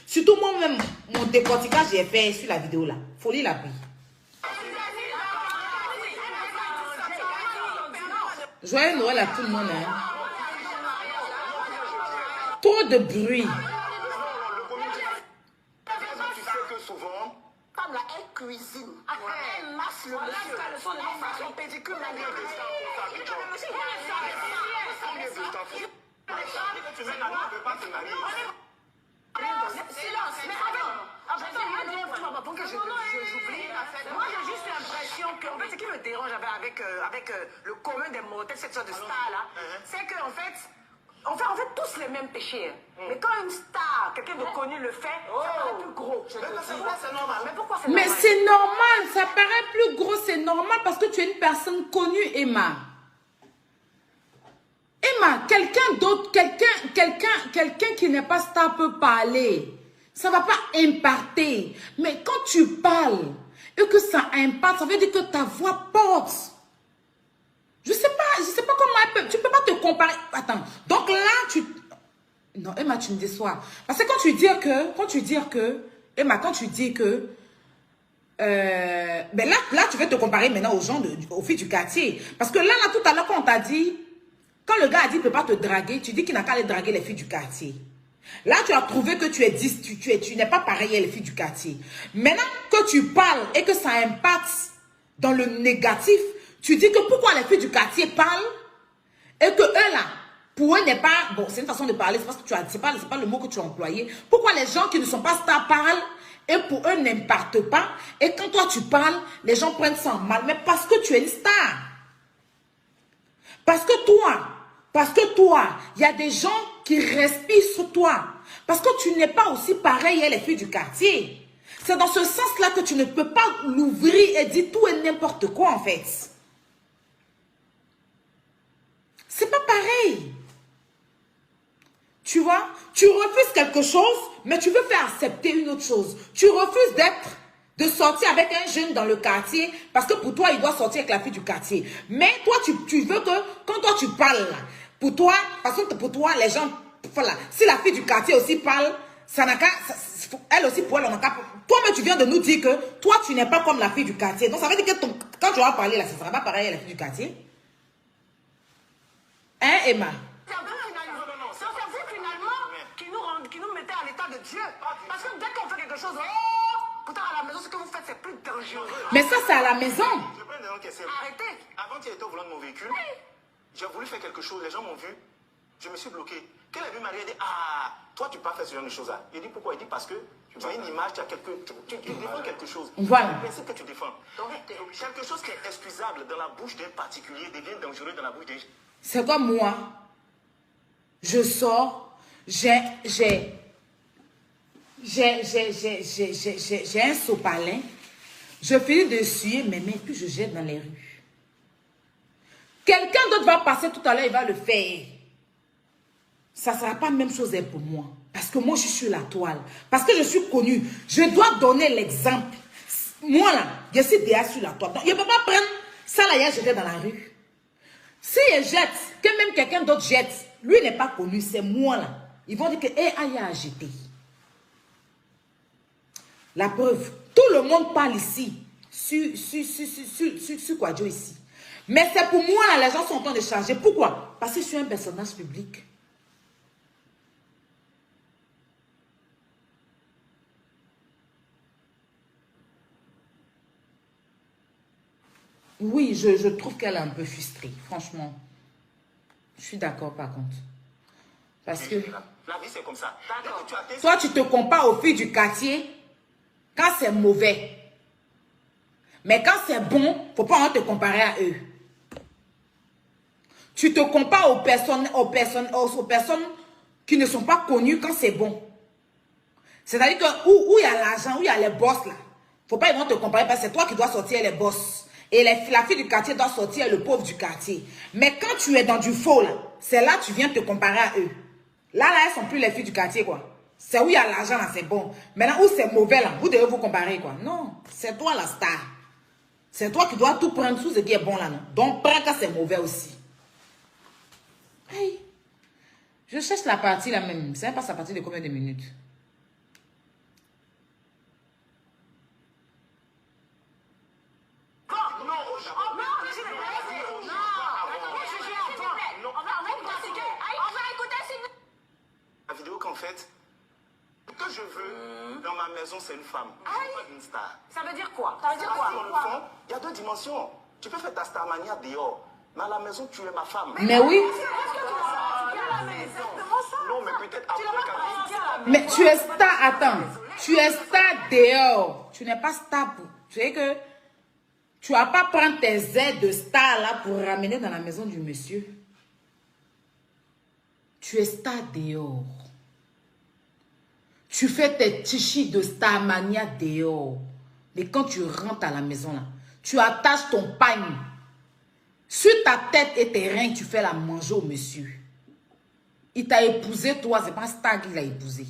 Surtout moi-même, mon décortiquage, j'ai fait sur la vidéo là. Folie la pris. Joyeux Noël à tout le monde. Hein. Trop de bruit. Comme là, elle cuisine. Elle masse le monsieur. Son pédicure, la silence, mais attends, pour que j'oublie. Moi, j'ai juste l'impression que, en fait, ce qui me dérange avec le commun des mortels, cette sorte de star-là, c'est qu'en fait, on fait tous les mêmes péchés. Mais quand une star, quelqu'un de connu le fait, ça paraît plus gros. C'est normal. Mais pourquoi c'est normal? Mais c'est normal, ça paraît plus gros, c'est normal parce que tu es une personne connue, Emma. Emma, quelqu'un d'autre, quelqu'un qui n'est pas star peut parler. Ça ne va pas impacter. Mais quand tu parles et que ça impacte, ça veut dire que ta voix porte. Je sais pas comment tu peux pas te comparer. Attends. Donc là, non, Emma, tu me déçois. Parce que quand tu dis que, ben là, tu veux te comparer maintenant aux gens, aux filles du quartier. Parce que là, tout à l'heure, quand on t'a dit, quand le gars a dit qu'il ne peut pas te draguer, tu dis qu'il n'a qu'à aller draguer les filles du quartier. Là, tu as trouvé que tu n'es pas pareil à les filles du quartier. Maintenant que tu parles et que ça impacte dans le négatif, tu dis que pourquoi les filles du quartier parlent et que eux là, pour eux n'est pas... Bon, c'est une façon de parler, c'est pas le mot que tu as employé. Pourquoi les gens qui ne sont pas stars parlent et pour eux n'impactent pas et quand toi tu parles, les gens prennent ça en mal. Mais parce que tu es une star. Parce que toi, il y a des gens qui respirent sur toi. Parce que tu n'es pas aussi pareil à les filles du quartier. C'est dans ce sens-là que tu ne peux pas l'ouvrir et dire tout et n'importe quoi en fait. C'est pas pareil. Tu vois, tu refuses quelque chose, mais tu veux faire accepter une autre chose. Tu refuses de sortir avec un jeune dans le quartier parce que pour toi, il doit sortir avec la fille du quartier. Mais toi, tu veux que quand toi, tu parles, pour toi, parce que pour toi, les gens, voilà, si la fille du quartier aussi parle, ça n'a qu'à, elle aussi pour elle, on n'a qu'à. Toi-même, tu viens de nous dire que toi, tu n'es pas comme la fille du quartier. Donc, ça veut dire que quand tu vas parler là, ça ne sera pas pareil à la fille du quartier. Hein, Emma? C'est vous finalement qui nous mettez à l'état de Dieu. Parce que dès qu'on fait quelque chose, pourtant à la maison, ce que vous faites, c'est plus dangereux. Mais ça, c'est à la maison. Je prends une question. Arrêtez. Avant, tu étais au volant de mon véhicule. J'ai voulu faire quelque chose, les gens m'ont vu. Je me suis bloqué. Quand elle a vu Marie, elle dit, ah, toi, tu peux pas faire ce genre de choses-là. Il dit, pourquoi? Il dit, parce que tu as une image, tu défends quelque chose. Voilà. Le principe que tu défends. Donc, quelque chose qui est excusable dans la bouche d'un particulier devient dangereux dans la bouche d'un... C'est comme moi. Je sors, j'ai un sopalin. Je finis de suer mes mains, puis je jette dans les rues. Quelqu'un d'autre va passer tout à l'heure, il va le faire. Ça ne sera pas la même chose pour moi. Parce que moi, je suis sur la toile. Parce que je suis connue. Je dois donner l'exemple. Moi, là, je suis déjà sur la toile. Donc, je ne peux pas prendre ça, là, et jeter dans la rue. Si je jette, que même quelqu'un d'autre jette, lui n'est pas connu, c'est moi, là. Ils vont dire que, il a jeté. La preuve, tout le monde parle ici, sur Kwadjo ici. Mais c'est pour moi, là, les gens sont en train de changer. Pourquoi? Parce que je suis un personnage public. Oui, je trouve qu'elle est un peu frustrée, franchement. Je suis d'accord par contre. Parce que... La vie, c'est comme ça. Toi, tu te compares aux filles du quartier quand c'est mauvais. Mais quand c'est bon, il ne faut pas te comparer à eux. Tu te compares aux personnes qui ne sont pas connues quand c'est bon. C'est-à-dire que où il y a l'argent, où il y a les boss là, il ne faut pas ils vont te comparer parce que c'est toi qui dois sortir les boss. Et la fille du quartier doit sortir le pauvre du quartier. Mais quand tu es dans du faux là, c'est là que tu viens te comparer à eux. Là, elles ne sont plus les filles du quartier quoi. C'est où il y a l'argent là, c'est bon. Maintenant, où c'est mauvais là, vous devez vous comparer quoi. Non, c'est toi la star. C'est toi qui dois tout prendre sous ce qui est bon là. Non? Donc, prends quand c'est mauvais aussi. Hey, je cherche la partie là même. C'est pas sa partie de combien de minutes? je veux dans ma maison, c'est une femme. Je ne veux pas une star. Ça veut dire quoi? Ça veut dire quoi? Dans le fond, il y a deux dimensions. Tu peux faire ta starmania dehors, mais à la maison, tu es ma femme. Mais oui. Non, mais peut-être après quand Mais tu es star, attends. Tu es star dehors. Tu n'es pas star pour... Tu sais que tu vas pas prendre tes aides de star là pour ramener dans la maison du monsieur. Tu es star dehors. Tu fais tes tichis de starmania dehors. Mais quand tu rentres à la maison là, tu attaches ton pagne sur ta tête et tes reins, tu fais la manger au monsieur. Il t'a épousé, toi, c'est pas star qui l'a épousé.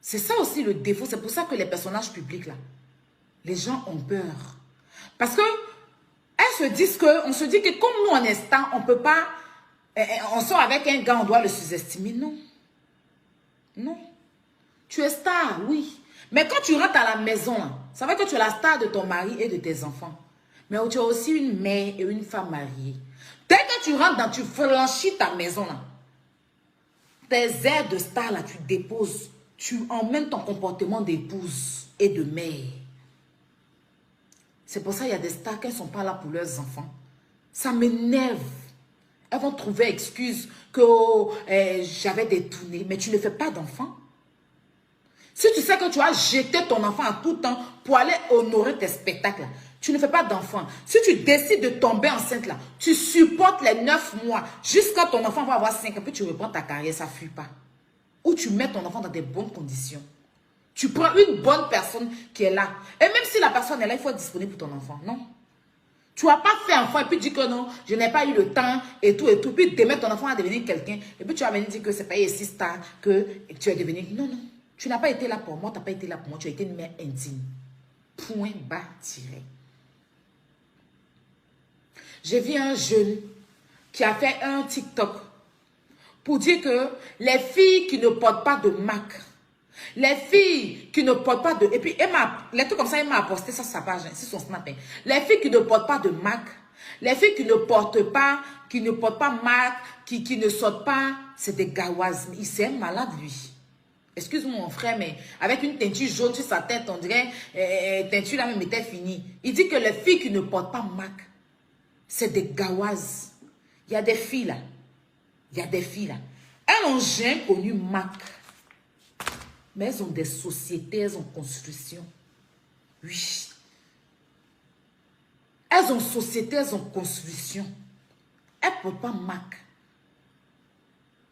C'est ça aussi le défaut. C'est pour ça que les personnages publics là, les gens ont peur. Parce que elles se disent que, on se dit que comme nous en instant, on peut pas, on sort avec un gars, on doit le sous-estimer. Non. Non. Tu es star, oui. Mais quand tu rentres à la maison, là, ça veut dire que tu es la star de ton mari et de tes enfants. Mais tu es aussi une mère et une femme mariée. Dès que tu rentres dans, tu franchis ta maison, là, tes airs de star, là, tu déposes. Tu emmènes ton comportement d'épouse et de mère. C'est pour ça qu'il y a des stars qui ne sont pas là pour leurs enfants. Ça m'énerve. Elles vont trouver excuse que j'avais détourné. Mais tu ne fais pas d'enfant. Si tu sais que tu as jeté ton enfant à tout temps pour aller honorer tes spectacles, là, tu ne fais pas d'enfant. Si tu décides de tomber enceinte, là, tu supportes les 9 mois jusqu'à ton enfant va avoir 5 ans, puis tu reprends ta carrière, ça ne fuit pas. Ou tu mets ton enfant dans des bonnes conditions. Tu prends une bonne personne qui est là. Et même si la personne est là, il faut être disponible pour ton enfant. Non. Tu n'as pas fait enfant et puis dire que non, je n'ai pas eu le temps et tout et tout. Puis demain, ton enfant va devenir quelqu'un. Et puis tu vas venir dire que c'est pas ici star que tu es devenu. Non, non. Tu n'as pas été là pour moi, tu n'as pas été là pour moi. Tu as été une mère indigne. Point bas tiré. J'ai vu un jeune qui a fait un TikTok pour dire que les filles qui ne portent pas de marque, les filles qui ne portent pas de... Et puis, les trucs comme ça, il m'a posté ça sur sa page, sur son snap. Les filles qui ne portent pas de marque, les filles qui ne portent pas marque, qui ne sortent pas, c'est des gawazes. Il s'est malade, lui. Excuse-moi, mon frère, mais avec une teinture jaune sur sa tête, on dirait, teinture là même était finie. Il dit que les filles qui ne portent pas marque, c'est des gawazes. Il y a des filles là. Il y a des filles là. Elles n'ont jamais connu marque. Mais elles ont des sociétés, elles ont construction. Oui. Elles ont société, elles ont construction. Elles ne portent pas marque.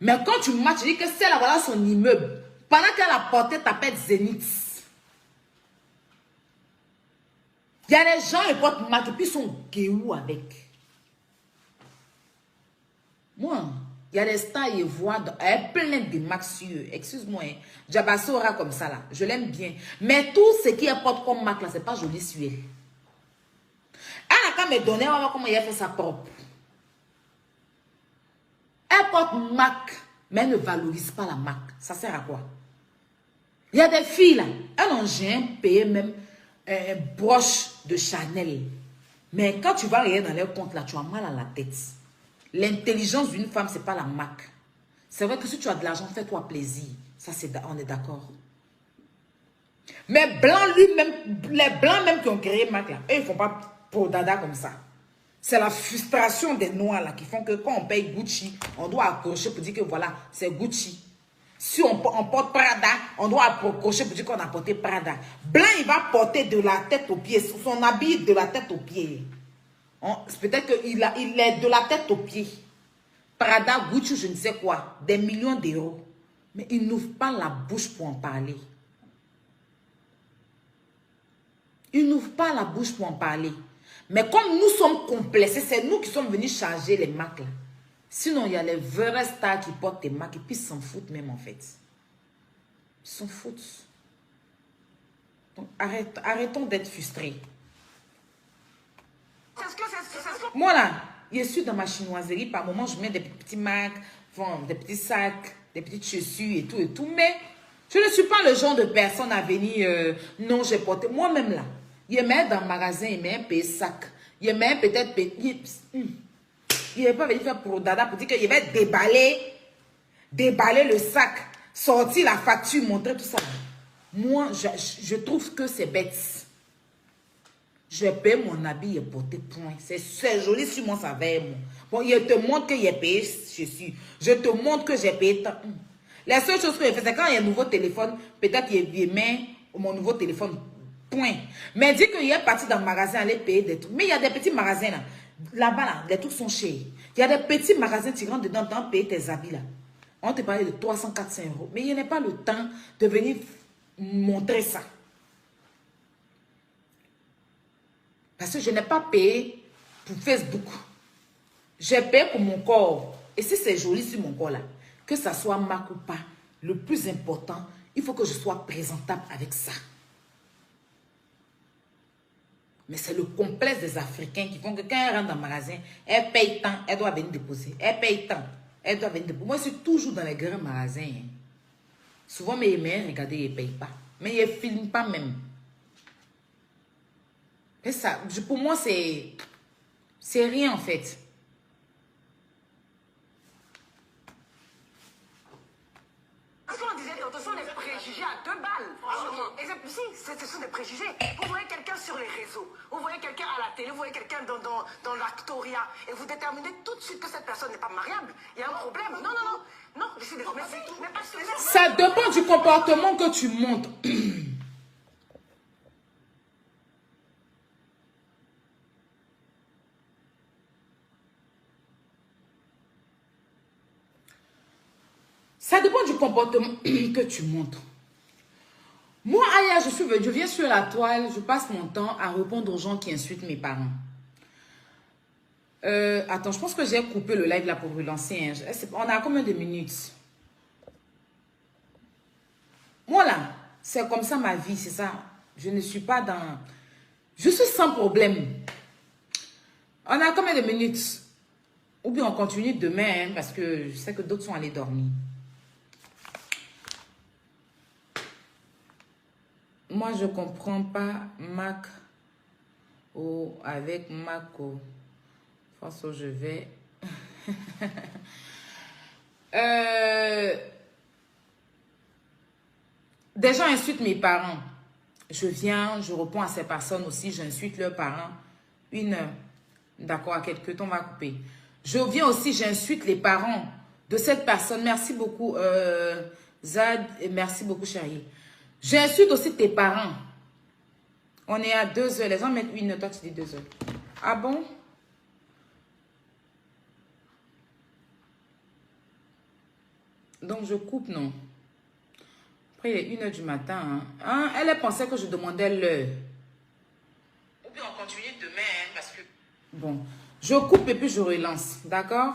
Mais quand tu marches, tu dis que celle-là, voilà son immeuble. Pendant qu'elle a porté ta pète Zénith. Il y a des gens qui portent marque et puis ils sont guéous avec. Moi, il y a des stars, ils voient, elle plein de marques sur eux. Excuse-moi, hein. Diabasso aura comme ça là. Je l'aime bien. Mais tout ce qui est porte comme marque là, c'est pas joli sur elle. Elle a qu'à me donner, on va voir comment elle fait sa propre. Elle porte marque, mais elle ne valorise pas la marque. Ça sert à quoi? Il y a des filles là, elles n'ont jamais payé même un broche de Chanel. Mais quand tu vas regarder dans leur compte là, tu as mal à la tête. L'intelligence d'une femme, ce n'est pas la marque. C'est vrai que si tu as de l'argent, fais-toi plaisir. Ça, on est d'accord. Mais blanc lui-même, les blancs même qui ont créé marque là, eux, ils ne font pas pour dada comme ça. C'est la frustration des noirs là qui font que quand on paye Gucci, on doit accrocher pour dire que voilà, c'est Gucci. Si on porte Prada, on doit accrocher pour dire qu'on a porté Prada. Blanc, il va porter de la tête aux pieds. Son habit de la tête aux pieds. Peut-être qu'il est de la tête aux pieds. Prada, Gucci, je ne sais quoi. Des millions d'euros. Mais il n'ouvre pas la bouche pour en parler. Il n'ouvre pas la bouche pour en parler. Mais comme nous sommes complexés, c'est nous qui sommes venus changer les marques là. Sinon, il y a les vrais stars qui portent des marques et puis ils s'en foutent même en fait. Ils s'en foutent. Donc arrêtons d'être frustrés. Moi là, je suis dans ma chinoiserie. Par moment, je mets des petits marques, des petits sacs, des petites chaussures et tout. Mais je ne suis pas le genre de personne à venir. Non, j'ai porté. Moi-même là, je mets dans le magasin, je mets un petit sac. Je mets peut-être... Il n'est pas venu faire pour dada pour dire qu'il va déballer le sac sortir la facture, montrer tout ça. Moi, je trouve que c'est bête. Je paye mon habit et porter point. C'est joli sur moi, ça va. Bon, il te montre que j'ai payé, je te montre que j'ai payé tant. La seule chose que je fais, c'est quand il y a un nouveau téléphone, peut-être il met mon nouveau téléphone. Point. Mais dit qu'il est parti dans le magasin, aller payer des trucs. Mais il y a des petits magasins là. Là-bas, là, les trucs sont chers. Il y a des petits magasins, tu rentres dedans, tu payer tes habits là. On te parlait de 300, 400 euros. Mais il n'y a pas le temps de venir montrer ça. Parce que je n'ai pas payé pour Facebook. J'ai payé pour mon corps. Et si c'est joli sur mon corps là, que ça soit marque ou pas, le plus important, il faut que je sois présentable avec ça. Mais c'est le complexe des Africains qui font que quand elle rentre dans le magasin, elle paye tant, elle doit venir déposer. Elle paye tant, elle doit venir déposer. Moi, je suis toujours dans les grands magasins. Hein. Souvent, mes mères, regardez, ils ne payent pas. Mais ils ne filment pas même. Et ça, pour moi, c'est rien en fait. On disait, ce sont des préjugés à 2 balles. Et si, ce sont des préjugés. Vous voyez quelqu'un sur les réseaux, vous voyez quelqu'un à la télé, vous voyez quelqu'un dans l'actoria, et vous déterminez tout de suite que cette personne n'est pas mariable. Il y a un problème. Non, non, non. Non, je suis désolée. Mais parce que ça dépend du comportement que tu montres. Ça dépend du comportement que tu montres. Moi, Aya, je viens sur la toile, je passe mon temps à répondre aux gens qui insultent mes parents. Attends, je pense que j'ai coupé le live là pour relancer. Hein. On a combien de minutes? Voilà, c'est comme ça ma vie, c'est ça. Je ne suis pas dans... Je suis sans problème. On a combien de minutes? Ou bien on continue demain, hein, parce que je sais que d'autres sont allés dormir. Moi, je ne comprends pas Mac avec Maco. François, je vais... Des gens insultent mes parents. Je viens, je réponds à ces personnes aussi. J'insulte leurs parents. 1 heure. D'accord, à quelques temps, on va couper. Je viens aussi, j'insulte les parents de cette personne. Merci beaucoup, Zad. Et merci beaucoup, chérie. J'insulte aussi tes parents. On est à 2 heures. Les gens mettent 1 heure. Toi, tu dis 2 heures. Ah bon? Donc, je coupe, non? Après, il est 1 heure du matin. Hein? Elle pensait que je demandais l'heure. Ou bien on continue demain, hein, parce que... Bon, je coupe et puis je relance. D'accord?